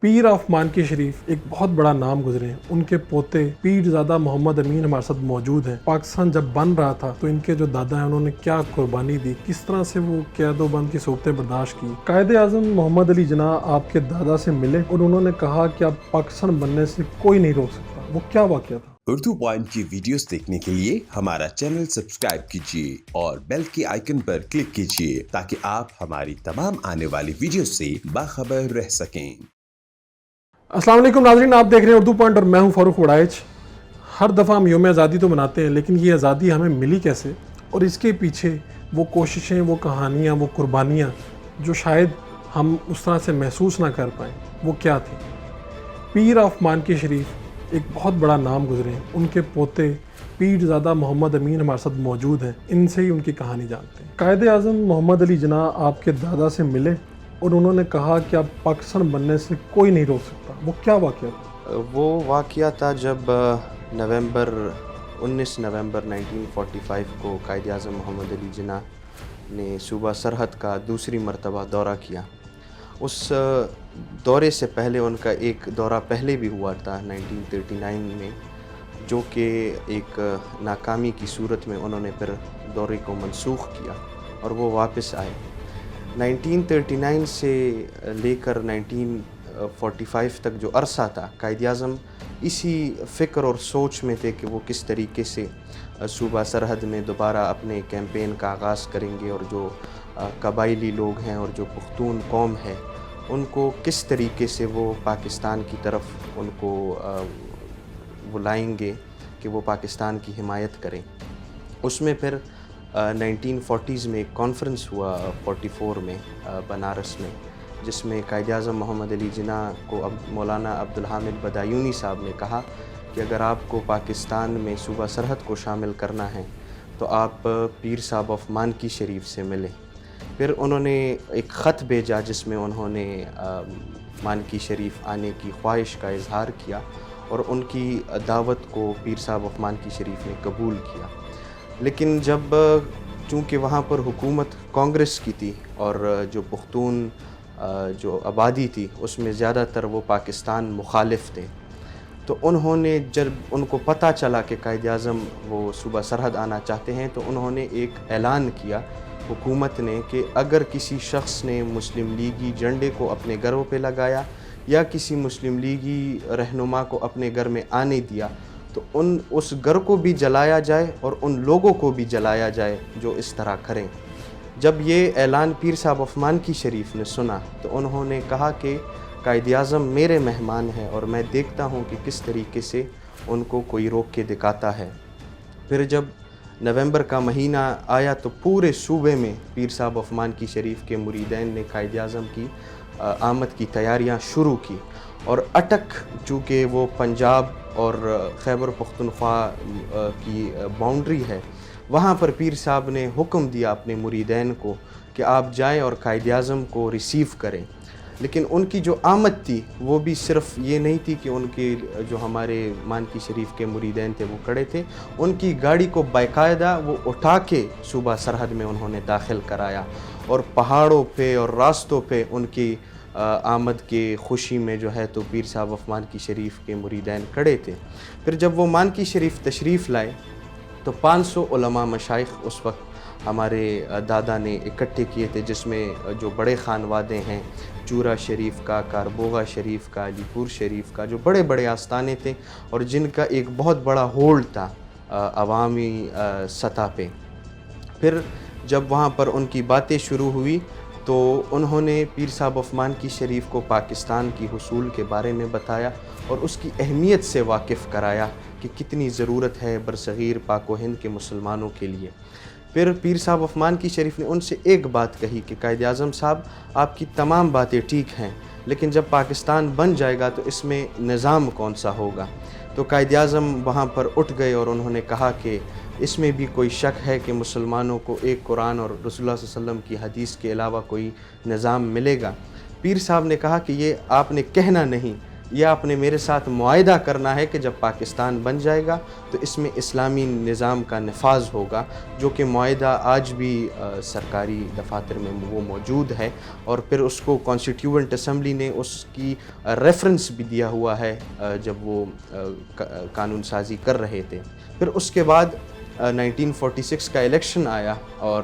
پیر of مانکی شریف ایک بہت بڑا نام گزرے ہیں۔ ان کے پوتے پیرزادہ محمد امین ہمارے ساتھ موجود ہیں۔ پاکستان جب بن رہا تھا تو ان کے جو دادا ہیں انہوں نے کیا قربانی دی، کس طرح سے وہ قید و بند کی صورتیں برداشت کی۔ قائد اعظم محمد علی جناح آپ کے دادا سے ملے اور انہوں نے کہا کہ اب پاکستان بننے سے کوئی نہیں روک سکتا۔ وہ کیا واقعہ تھا؟ اردو پوائنٹ کی ویڈیوز دیکھنے کے لیے ہمارا چینل سبسکرائب کیجیے اور بیل کے آئیکن پر کلک کیجیے تاکہ آپ ہماری تمام آنے والی ویڈیوز سے باخبر رہ سکیں۔ السلام علیکم ناظرین، آپ دیکھ رہے ہیں اردو پوائنٹ اور میں ہوں فاروق وڑائچ۔ ہر دفعہ ہم یوم آزادی تو مناتے ہیں، لیکن یہ آزادی ہمیں ملی کیسے اور اس کے پیچھے وہ کوششیں، وہ کہانیاں، وہ قربانیاں جو شاید ہم اس طرح سے محسوس نہ کر پائیں، وہ کیا تھیں؟ پیر آف مانکی شریف ایک بہت بڑا نام گزرے ہیں۔ ان کے پوتے پیرزادہ محمد امین ہمارے ساتھ موجود ہیں، ان سے ہی ان کی کہانی جانتے ہیں۔ قائد اعظم محمد علی جناح آپ کے دادا سے ملے اور انہوں نے کہا کہ اب پاکستان بننے سے کوئی نہیں روک سکتا۔ وہ کیا واقعہ تھا؟ وہ واقعہ تھا جب 19 نومبر 1945 کو قائد اعظم محمد علی جناح نے صوبہ سرحد کا دوسری مرتبہ دورہ کیا۔ اس دورے سے پہلے ان کا ایک دورہ پہلے بھی ہوا تھا 1939 میں، جو کہ ایک ناکامی کی صورت میں انہوں نے پھر دورے کو منسوخ کیا اور وہ واپس آئے۔ 1939 سے لے کر 1945 تک جو عرصہ تھا، قائد اعظم اسی فکر اور سوچ میں تھے کہ وہ کس طریقے سے صوبہ سرحد میں دوبارہ اپنے کیمپین کا آغاز کریں گے اور جو قبائلی لوگ ہیں اور جو پختون قوم ہے ان کو کس طریقے سے وہ پاکستان کی طرف ان کو بلائیں گے کہ وہ پاکستان کی حمایت کریں۔ اس میں پھر 1940s میں ایک کانفرنس ہوا 44 میں بنارس میں، جس میں قائد اعظم محمد علی جناح کو مولانا عبدالحامد بدایونی صاحب نے کہا کہ اگر آپ کو پاکستان میں صوبہ سرحد کو شامل کرنا ہے تو آپ پیر صاحب آف مانکی شریف سے ملیں۔ پھر انہوں نے ایک خط بھیجا جس میں انہوں نے مانکی شریف آنے کی خواہش کا اظہار کیا اور ان کی دعوت کو پیر صاحب آف مانکی شریف نے قبول کیا۔ لیکن جب چونکہ وہاں پر حکومت کانگریس کی تھی اور جو پختون جو آبادی تھی اس میں زیادہ تر وہ پاکستان مخالف تھے، تو انہوں نے جب ان کو پتہ چلا کہ قائد اعظم وہ صوبہ سرحد آنا چاہتے ہیں تو انہوں نے ایک اعلان کیا حکومت نے کہ اگر کسی شخص نے مسلم لیگی جھنڈے کو اپنے گھروں پہ لگایا یا کسی مسلم لیگی رہنما کو اپنے گھر میں آنے دیا تو اس گھر کو بھی جلایا جائے اور ان لوگوں کو بھی جلایا جائے جو اس طرح کریں۔ جب یہ اعلان پیر صاحب آف مانکی شریف نے سنا تو انہوں نے کہا کہ قائد اعظم میرے مہمان ہیں اور میں دیکھتا ہوں کہ کس طریقے سے ان کو کوئی روک کے دکھاتا ہے۔ پھر جب نومبر کا مہینہ آیا تو پورے صوبے میں پیر صاحب آف مانکی شریف کے مریدین نے قائد اعظم کی آمد کی تیاریاں شروع کی، اور اٹک چونکہ وہ پنجاب اور خیبر پختونخوا کی باؤنڈری ہے، وہاں پر پیر صاحب نے حکم دیا اپنے مریدین کو کہ آپ جائیں اور قائد اعظم کو ریسیو کریں۔ لیکن ان کی جو آمد تھی وہ بھی صرف یہ نہیں تھی کہ ان کے جو ہمارے مانکی شریف کے مریدین تھے وہ کھڑے تھے، ان کی گاڑی کو باقاعدہ وہ اٹھا کے صوبہ سرحد میں انہوں نے داخل کرایا اور پہاڑوں پہ اور راستوں پہ ان کی آمد کے خوشی میں جو ہے تو پیر صاحب آف مانکی شریف کے مریدین کھڑے تھے۔ پھر جب وہ مانکی شریف تشریف لائے تو 500 علماء مشائخ اس وقت ہمارے دادا نے اکٹھے کیے تھے، جس میں جو بڑے خانوادے ہیں چورا شریف کا، کاربوغا شریف کا، علی پور شریف کا، جو بڑے بڑے آستانے تھے اور جن کا ایک بہت بڑا ہولڈ تھا عوامی سطح پہ۔ پھر جب وہاں پر ان کی باتیں شروع ہوئی تو انہوں نے پیر صاحب آف مانکی شریف کو پاکستان کی حصول کے بارے میں بتایا اور اس کی اہمیت سے واقف کرایا کہ کتنی ضرورت ہے برصغیر پاک و ہند کے مسلمانوں کے لیے۔ پھر پیر صاحب آف مانکی شریف نے ان سے ایک بات کہی کہ قائد اعظم صاحب، آپ کی تمام باتیں ٹھیک ہیں، لیکن جب پاکستان بن جائے گا تو اس میں نظام کون سا ہوگا؟ تو قائد اعظم وہاں پر اٹھ گئے اور انہوں نے کہا کہ اس میں بھی کوئی شک ہے کہ مسلمانوں کو ایک قرآن اور رسول اللہ صلی اللہ علیہ وسلم کی حدیث کے علاوہ کوئی نظام ملے گا؟ پیر صاحب نے کہا کہ یہ آپ نے کہنا نہیں، یا آپ نے میرے ساتھ معاہدہ کرنا ہے کہ جب پاکستان بن جائے گا تو اس میں اسلامی نظام کا نفاذ ہوگا، جو کہ معاہدہ آج بھی سرکاری دفاتر میں وہ موجود ہے، اور پھر اس کو کانسٹیٹیوئنٹ اسمبلی نے اس کی ریفرنس بھی دیا ہوا ہے جب وہ قانون سازی کر رہے تھے۔ پھر اس کے بعد 1946 کا الیکشن آیا، اور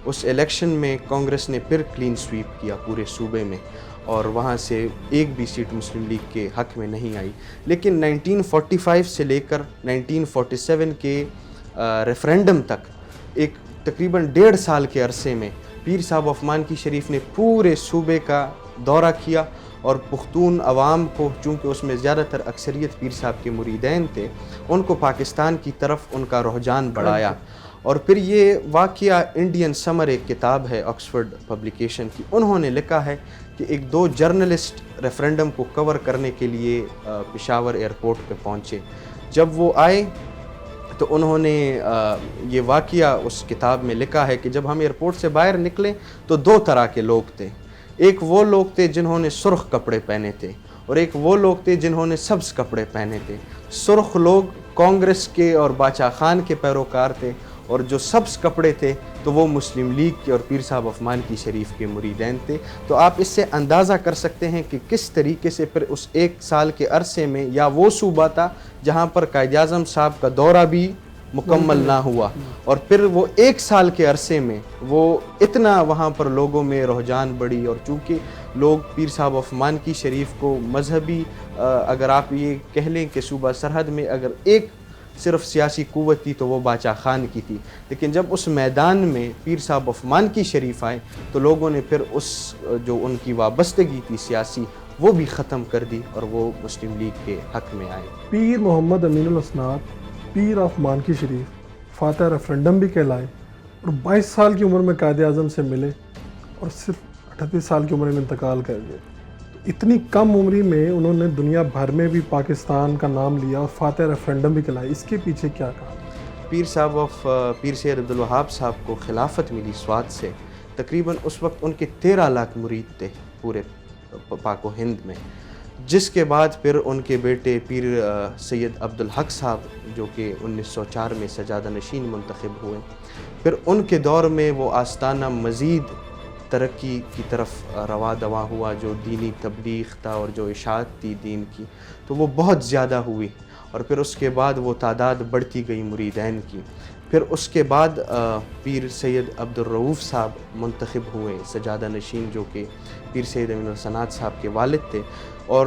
اس الیکشن میں کانگریس نے پھر کلین سویپ کیا پورے صوبے میں، اور وہاں سے ایک بھی سیٹ مسلم لیگ کے حق میں نہیں آئی۔ لیکن 1945 سے لے کر 1947 کے ریفرینڈم تک ایک تقریباً 1.5 سال کے عرصے میں پیر صاحب آف مانکی شریف نے پورے صوبے کا دورہ کیا، اور پختون عوام کو، چونکہ اس میں زیادہ تر اکثریت پیر صاحب کے مریدین تھے، ان کو پاکستان کی طرف ان کا رجحان بڑھایا۔ اور پھر یہ واقعہ انڈین سمر ایک کتاب ہے آکسفورڈ پبلیکیشن کی، انہوں نے لکھا ہے کہ ایک 2 جرنلسٹ ریفرینڈم کو کور کرنے کے لیے پشاور ایئرپورٹ پہ پہنچے۔ جب وہ آئے تو انہوں نے یہ واقعہ اس کتاب میں لکھا ہے کہ جب ہم ایئرپورٹ سے باہر نکلے تو 2 طرح کے لوگ تھے۔ ایک وہ لوگ تھے جنہوں نے سرخ کپڑے پہنے تھے، اور ایک وہ لوگ تھے جنہوں نے سبز کپڑے پہنے تھے۔ سرخ لوگ کانگریس کے اور باچا خان کے پیروکار تھے، اور جو سبز کپڑے تھے تو وہ مسلم لیگ کے اور پیر صاحب آف مانکی شریف کے مریدین تھے۔ تو آپ اس سے اندازہ کر سکتے ہیں کہ کس طریقے سے پھر اس 1 سال کے عرصے میں، یا وہ صوبہ تھا جہاں پر قائد اعظم صاحب کا دورہ بھی مکمل نہ ہوا، اور پھر وہ 1 سال کے عرصے میں وہ اتنا وہاں پر لوگوں میں رجحان بڑھی، اور چونکہ لوگ پیر صاحب آف مانکی شریف کو مذہبی، اگر آپ یہ کہہ لیں کہ صوبہ سرحد میں اگر ایک صرف سیاسی قوت تھی تو وہ باچا خان کی تھی، لیکن جب اس میدان میں پیر صاحب آف مانکی شریف آئے تو لوگوں نے پھر اس جو ان کی وابستگی تھی سیاسی، وہ بھی ختم کر دی، اور وہ مسلم لیگ کے حق میں آئے۔ پیر محمد امین الاسناد پیر آف مانکی شریف فاتح ریفرینڈم بھی کہلائے، اور 22 سال کی عمر میں قائد اعظم سے ملے، اور صرف 38 سال کی عمر میں انتقال کر گئے۔ اتنی کم عمری میں انہوں نے دنیا بھر میں بھی پاکستان کا نام لیا اور فاتح ریفرینڈم بھی کہلائے، اس کے پیچھے کیا کہا؟ پیر سید عبدالوہاب صاحب کو خلافت ملی سوات سے، تقریباً اس وقت ان کے 13 لاکھ مرید تھے پورے پاک و ہند میں، جس کے بعد پھر ان کے بیٹے پیر سید عبدالحق صاحب جو کہ 1904 میں سجادہ نشین منتخب ہوئے، پھر ان کے دور میں وہ آستانہ مزید ترقی کی طرف رواں دواں ہوا، جو دینی تبلیغ تھا اور جو اشاعت تھی دین کی، تو وہ بہت زیادہ ہوئی، اور پھر اس کے بعد وہ تعداد بڑھتی گئی مریدین کی۔ پھر اس کے بعد پیر سید عبدالرؤوف صاحب منتخب ہوئے سجادہ نشین، جو کہ پیر سید امین الاسناد صاحب کے والد تھے، اور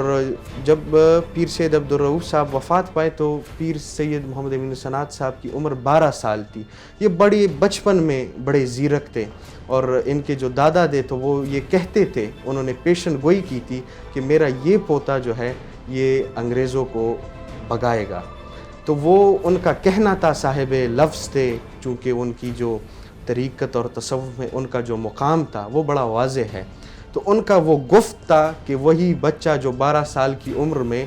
جب پیر سید عبدالرؤوف صاحب وفات پائے تو پیر سید محمد امین الاسناد صاحب کی عمر 12 سال تھی۔ یہ بڑی بچپن میں بڑے زیرک تھے، اور ان کے جو دادا تھے تو وہ یہ کہتے تھے، انہوں نے پیشن گوئی کی تھی کہ میرا یہ پوتا جو ہے یہ انگریزوں کو بھگائے گا۔ تو وہ ان کا کہنا تھا، صاحب لفظ تھے، چونکہ ان کی جو طریقت اور تصوف میں ان کا جو مقام تھا وہ بڑا واضح ہے، تو ان کا وہ گفت تھا کہ وہی بچہ جو 12 سال کی عمر میں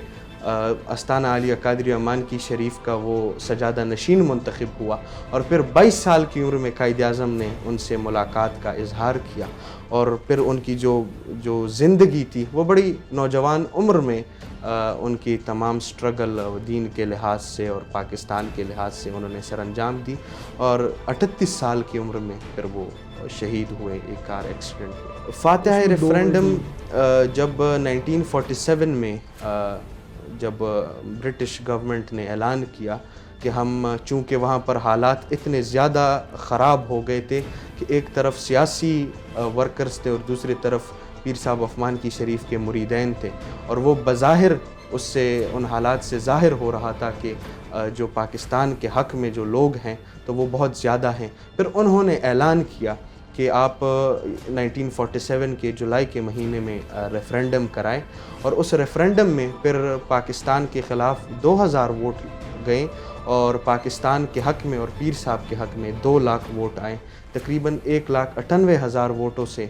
استانہ عالیہ قادریہ مانکی شریف کا وہ سجادہ نشین منتخب ہوا، اور پھر 22 سال کی عمر میں قائد اعظم نے ان سے ملاقات کا اظہار کیا، اور پھر ان کی جو زندگی تھی وہ بڑی نوجوان عمر میں ان کی تمام سٹرگل دین کے لحاظ سے اور پاکستان کے لحاظ سے انہوں نے سر انجام دی، اور 38 سال کی عمر میں پھر وہ شہید ہوئے ایک کار ایکسیڈنٹ میں۔ فاتح ریفرینڈم جب 1947 میں جب برٹش گورنمنٹ نے اعلان کیا کہ ہم، چونکہ وہاں پر حالات اتنے زیادہ خراب ہو گئے تھے کہ ایک طرف سیاسی ورکرز تھے اور دوسری طرف پیر صاحب آف مانکی شریف کے مریدین تھے، اور وہ بظاہر اس سے ان حالات سے ظاہر ہو رہا تھا کہ جو پاکستان کے حق میں جو لوگ ہیں تو وہ بہت زیادہ ہیں۔ پھر انہوں نے اعلان کیا کہ آپ 1947 کے جولائی کے مہینے میں ریفرینڈم کرائیں، اور اس ریفرینڈم میں پھر پاکستان کے خلاف 2000 ووٹ گئے، اور پاکستان کے حق میں اور پیر صاحب کے حق میں 2 لاکھ ووٹ آئے، تقریباً 1,98,000 ووٹوں سے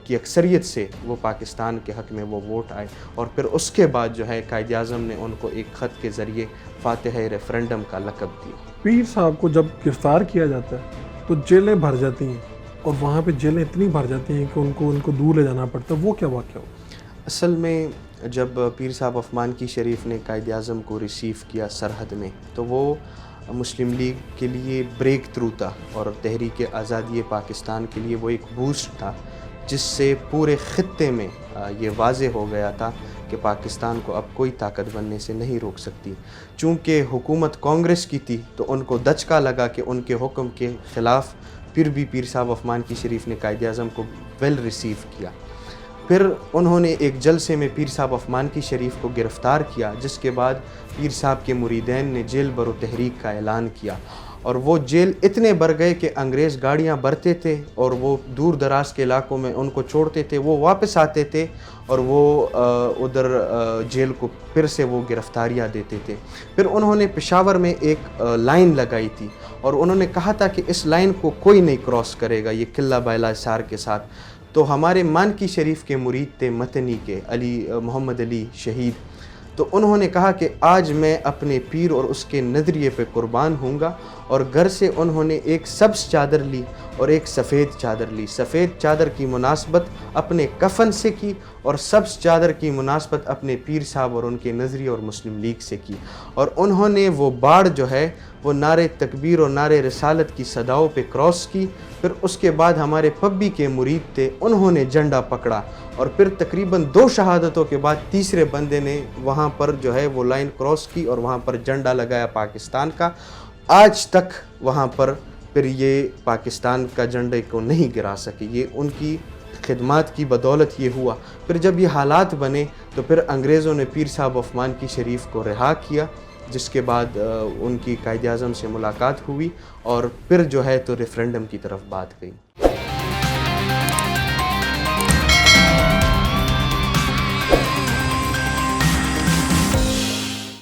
کی اکثریت سے وہ پاکستان کے حق میں وہ ووٹ آئے، اور پھر اس کے بعد جو ہے قائد اعظم نے ان کو ایک خط کے ذریعے فاتح ریفرینڈم کا لقب دیا۔ پیر صاحب کو جب گرفتار کیا جاتا ہے تو جیلیں بھر جاتی ہیں، اور وہاں پہ جیلیں اتنی بھر جاتی ہیں کہ ان کو دور لے جانا پڑتا ہے، وہ کیا واقعہ ہو؟ اصل میں جب پیر صاحب عثمان کی شریف نے قائد اعظم کو ریسیو کیا سرحد میں تو وہ مسلم لیگ کے لیے بریک تھرو تھا اور تحریک آزادی پاکستان کے لیے وہ ایک بوسٹ تھا جس سے پورے خطے میں یہ واضح ہو گیا تھا کہ پاکستان کو اب کوئی طاقت بننے سے نہیں روک سکتی. چونکہ حکومت کانگریس کی تھی تو ان کو دھچکا لگا کہ ان کے حکم کے خلاف پھر بھی پیر صاحب عثمان کی شریف نے قائد اعظم کو ویل ریسیو کیا. پھر انہوں نے ایک جلسے میں پیر صاحب عثمان کی شریف کو گرفتار کیا جس کے بعد پیر صاحب کے مریدین نے جیل برو تحریک کا اعلان کیا اور وہ جیل اتنے بھر گئے کہ انگریز گاڑیاں بھرتے تھے اور وہ دور دراز کے علاقوں میں ان کو چھوڑتے تھے, وہ واپس آتے تھے اور وہ ادھر جیل کو پھر سے وہ گرفتاریاں دیتے تھے. پھر انہوں نے پشاور میں ایک لائن لگائی تھی اور انہوں نے کہا تھا کہ اس لائن کو کوئی نہیں کراس کرے گا, یہ قلعہ بائلا حصار کے ساتھ. تو ہمارے مانکی شریف کے مرید تھے متنی کے محمد علی شہید, تو انہوں نے کہا کہ آج میں اپنے پیر اور اس کے نظریے پہ قربان ہوں گا, اور گھر سے انہوں نے ایک سبز چادر لی اور ایک سفید چادر لی. سفید چادر کی مناسبت اپنے کفن سے کی اور سبز چادر کی مناسبت اپنے پیر صاحب اور ان کے نظریے اور مسلم لیگ سے کی, اور انہوں نے وہ باڑ جو ہے وہ نعرے تکبیر اور نعرے رسالت کی صداؤں پہ کراس کی. پھر اس کے بعد ہمارے پبی کے مرید تھے, انہوں نے جھنڈا پکڑا اور پھر تقریباً 2 شہادتوں کے بعد تیسرے بندے نے وہاں پر جو ہے وہ لائن کراس کی اور وہاں پر جھنڈا لگایا پاکستان کا. آج تک وہاں پر پھر یہ پاکستان کا جھنڈے کو نہیں گرا سکے. یہ ان کی خدمات کی بدولت یہ ہوا. پھر جب یہ حالات بنے تو پھر انگریزوں نے پیر صاحب عثمان کی شریف کو رہا کیا, جس کے بعد ان کی قائد اعظم سے ملاقات ہوئی اور پھر جو ہے تو ریفرینڈم کی طرف بات گئی.